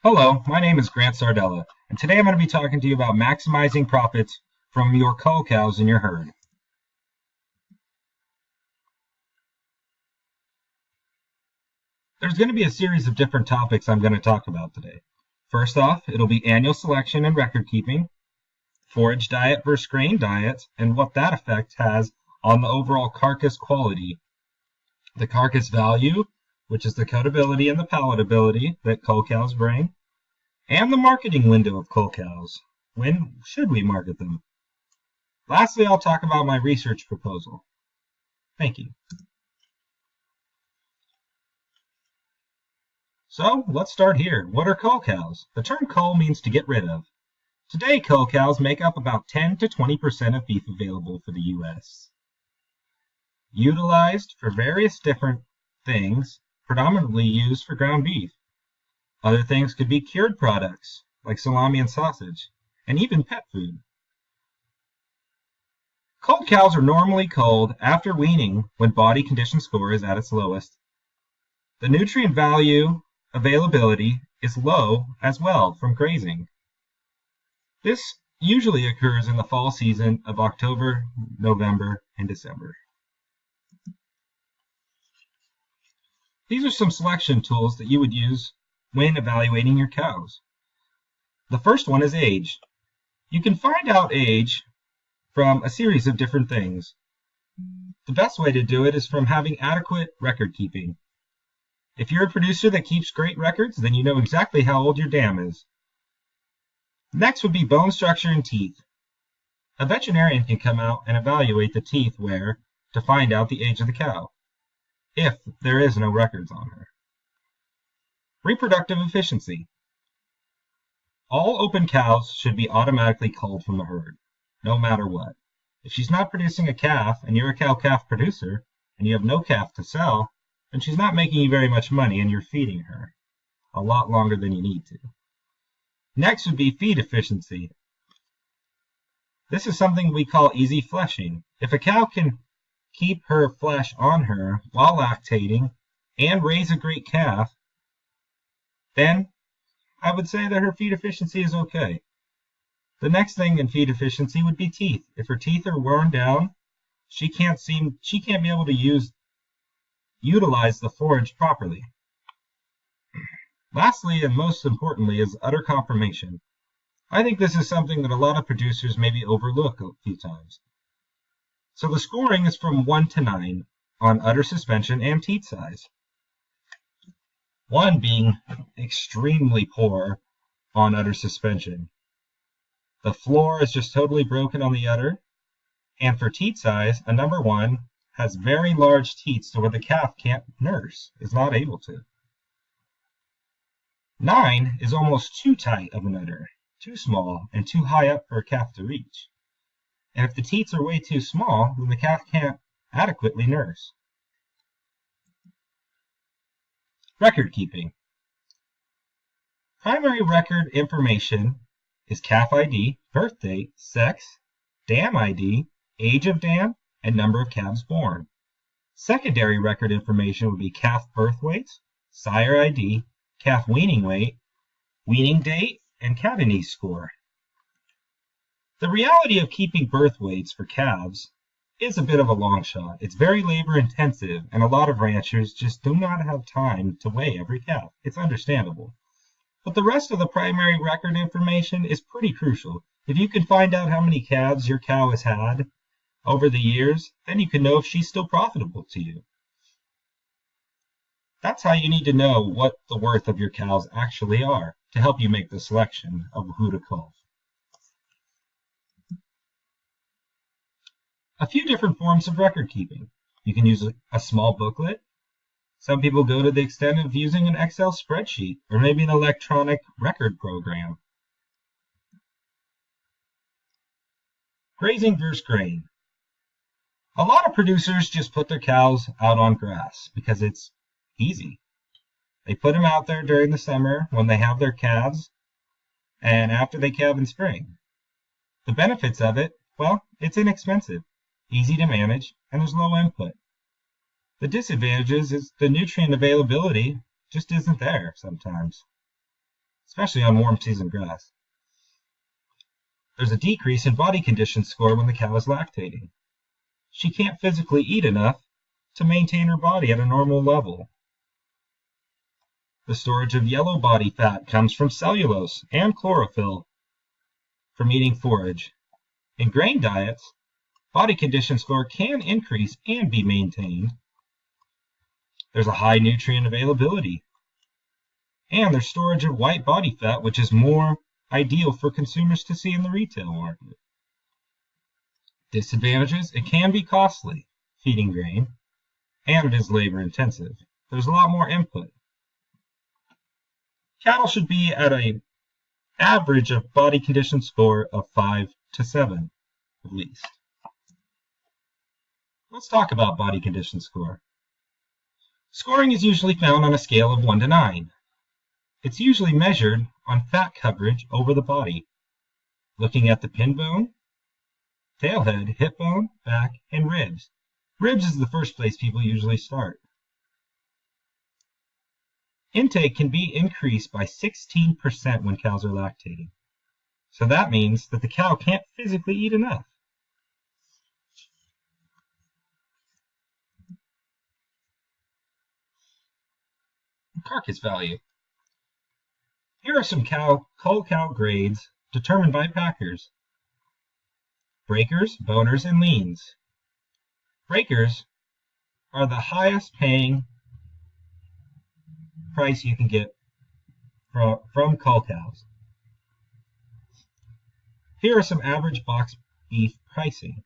Hello, my name is Grant Sardella, and today I'm going to be talking to you about maximizing profits from your cull cows in your herd. There's going to be a series of different topics I'm going to talk about today. First off, it'll be annual selection and record keeping, forage diet versus grain diet, and what that effect has on the overall carcass quality, the carcass value, which is the coatability and the palatability that cull cows bring, and the marketing window of cull cows. When should we market them? Lastly, I'll talk about my research proposal. Thank you. So, let's start here. What are cull cows? The term cull means to get rid of. Today, cull cows make up about 10 to 20% of beef available for the U.S. Utilized for various different things, predominantly used for ground beef. Other things could be cured products, like salami and sausage, and even pet food. Culled cows are normally culled after weaning when body condition score is at its lowest. The nutrient value availability is low as well from grazing. This usually occurs in the fall season of October, November, and December. These are some selection tools that you would use when evaluating your cows. The first one is age. You can find out age from a series of different things. The best way to do it is from having adequate record keeping. If you're a producer that keeps great records, then you know exactly how old your dam is. Next would be bone structure and teeth. A veterinarian can come out and evaluate the teeth wear to find out the age of the cow, if there is no records on her. Reproductive efficiency. All open cows should be automatically culled from the herd, no matter what. If she's not producing a calf and you're a cow-calf producer and you have no calf to sell, then she's not making you very much money and you're feeding her a lot longer than you need to. Next would be feed efficiency. This is something we call easy fleshing. If a cow can keep her flesh on her while lactating and raise a great calf, then I would say that her feed efficiency is okay. The next thing in feed efficiency would be teeth. If her teeth are worn down, she can't be able to utilize the forage properly. Lastly, and most importantly, is udder conformation. I think this is something that a lot of producers maybe overlook a few times. So the scoring is from 1 to 9 on udder suspension and teat size. 1 being extremely poor on udder suspension. The floor is just totally broken on the udder. And for teat size, a number 1 has very large teats to where the calf can't nurse, is not able to. 9 is almost too tight of an udder, too small, and too high up for a calf to reach. And if the teats are way too small, then the calf can't adequately nurse. Record keeping. Primary record information is calf ID, birth date, sex, dam ID, age of dam, and number of calves born. Secondary record information would be calf birth weights, sire ID, calf weaning weight, weaning date, and Caveney score. The reality of keeping birth weights for calves is a bit of a long shot. It's very labor intensive, and a lot of ranchers just do not have time to weigh every calf. It's understandable. But the rest of the primary record information is pretty crucial. If you can find out how many calves your cow has had over the years, then you can know if she's still profitable to you. That's how you need to know what the worth of your cows actually are to help you make the selection of who to cull. A few different forms of record keeping. You can use a small booklet. Some people go to the extent of using an Excel spreadsheet or maybe an electronic record program. Grazing versus grain. A lot of producers just put their cows out on grass because it's easy. They put them out there during the summer when they have their calves and after they calve in spring. The benefits of it, well, it's inexpensive, easy to manage, and there's low input. The disadvantages is the nutrient availability just isn't there sometimes. especially on warm season grass. There's a decrease in body condition score when the cow is lactating. She can't physically eat enough to maintain her body at a normal level. The storage of yellow body fat comes from cellulose and chlorophyll from eating forage. In grain diets, body condition score can increase and be maintained. There's a high nutrient availability. And there's storage of white body fat, which is more ideal for consumers to see in the retail market. Disadvantages: it can be costly, feeding grain, and it is labor intensive. There's a lot more input. Cattle should be at an average of body condition score of 5 to 7, at least. Let's talk about body condition score. Scoring is usually found on a scale of 1 to 9. It's usually measured on fat coverage over the body, looking at the pin bone, tailhead, hip bone, back, and ribs. Ribs is the first place people usually start. Intake can be increased by 16% when cows are lactating. So that means that the cow can't physically eat enough. Carcass value. Here are some Cull cow grades determined by packers. Breakers, boners, and leans. Breakers are the highest paying price you can get from Cull cows. Here are some average box beef pricing.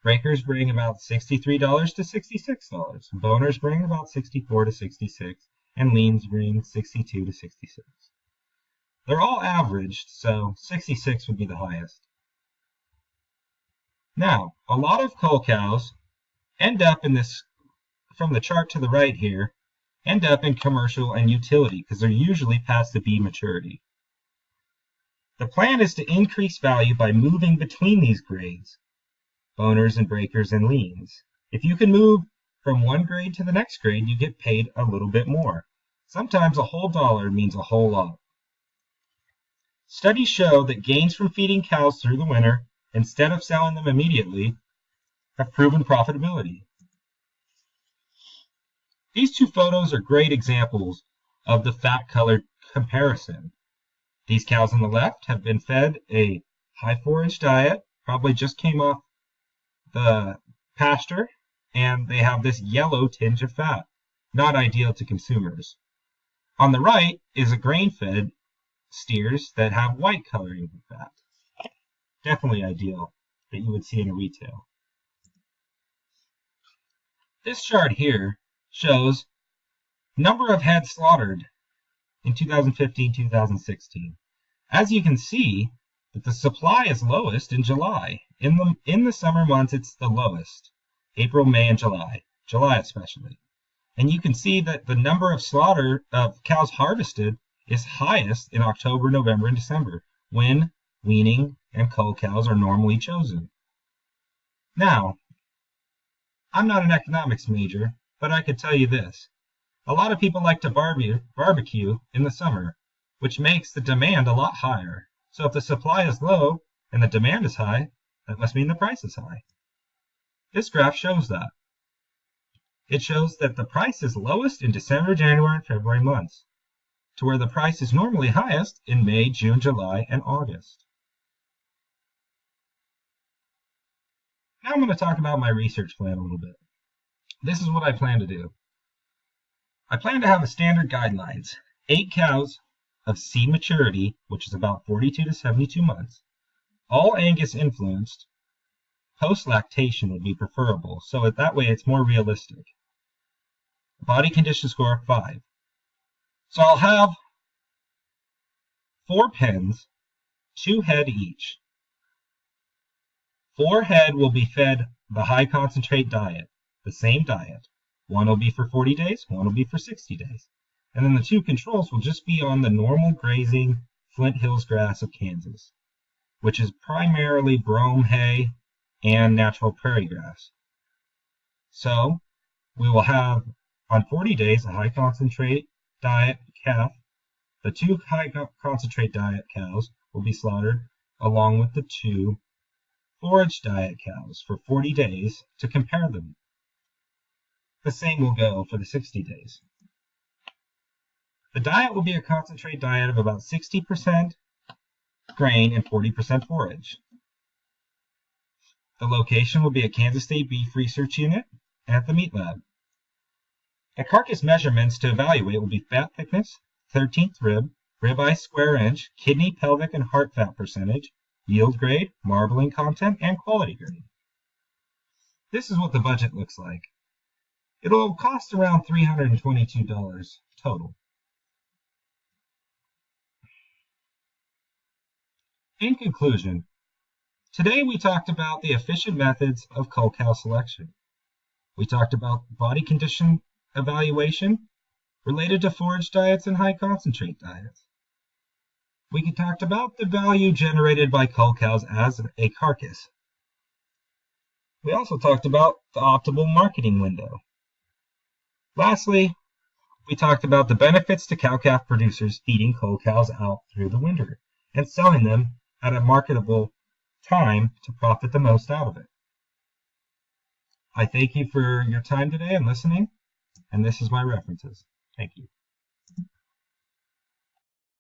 Breakers bring about $63 to $66. Boners bring about $64 to $66, and leans bring $62 to $66. They're all averaged, so 66 would be the highest. Now, a lot of Cull cows end up in this, from the chart to the right here, end up in commercial and utility because they're usually past the B maturity. The plan is to increase value by moving between these grades, boners and breakers and leans. If you can move from one grade to the next grade, you get paid a little bit more. Sometimes a whole dollar means a whole lot. Studies show that gains from feeding cows through the winter, instead of selling them immediately, have proven profitability. These two photos are great examples of the fat color comparison. These cows on the left have been fed a high forage diet, probably just came off the pasture, and they have this yellow tinge of fat, not ideal to consumers. On the right is a grain-fed steers that have white coloring of fat. Definitely ideal that you would see in a retail. This chart here shows number of head slaughtered in 2015-2016. As you can see, that the supply is lowest in July. In the summer months, it's the lowest. April, May, and July. July especially. And you can see that the number of slaughter of cows harvested is highest in October, November, and December, when weaning and cull cows are normally chosen. Now, I'm not an economics major, but I could tell you this. A lot of people like to barbecue in the summer, which makes the demand a lot higher. So if the supply is low and the demand is high, that must mean the price is high. This graph shows that. It shows that the price is lowest in December, January, and February months, to where the price is normally highest in May, June, July, and August. Now I'm going to talk about my research plan a little bit. This is what I plan to do. I plan to have a standard guidelines. 8 cows of C maturity, which is about 42 to 72 months, all Angus influenced. Post-lactation would be preferable, so that way it's more realistic. Body condition score of 5. So I'll have 4 pens, 2 head each. 4 head will be fed the high concentrate diet, the same diet. One will be for 40 days, one will be for 60 days. And then the 2 controls will just be on the normal grazing Flint Hills grass of Kansas, which is primarily brome hay and natural prairie grass. So we will have on 40 days a high concentrate diet calf The 2 high concentrate diet cows will be slaughtered along with the 2 forage diet cows for 40 days to compare them. The same will go for the 60 days. The diet will be a concentrate diet of about 60% grain and 40% forage. The location will be at Kansas State Beef Research Unit at the Meat Lab. And carcass measurements to evaluate will be fat thickness, 13th rib, ribeye square inch, kidney, pelvic, and heart fat percentage, yield grade, marbling content, and quality grade. This is what the budget looks like. It'll cost around $322 total. In conclusion, today we talked about the efficient methods of cull cow selection. We talked about body condition evaluation related to forage diets and high concentrate diets. We talked about the value generated by cull cows as a carcass. We also talked about the optimal marketing window. Lastly, we talked about the benefits to cow-calf producers feeding cull cows out through the winter and selling them at a marketable time to profit the most out of it. I thank you for your time today and listening, and this is my references. Thank you.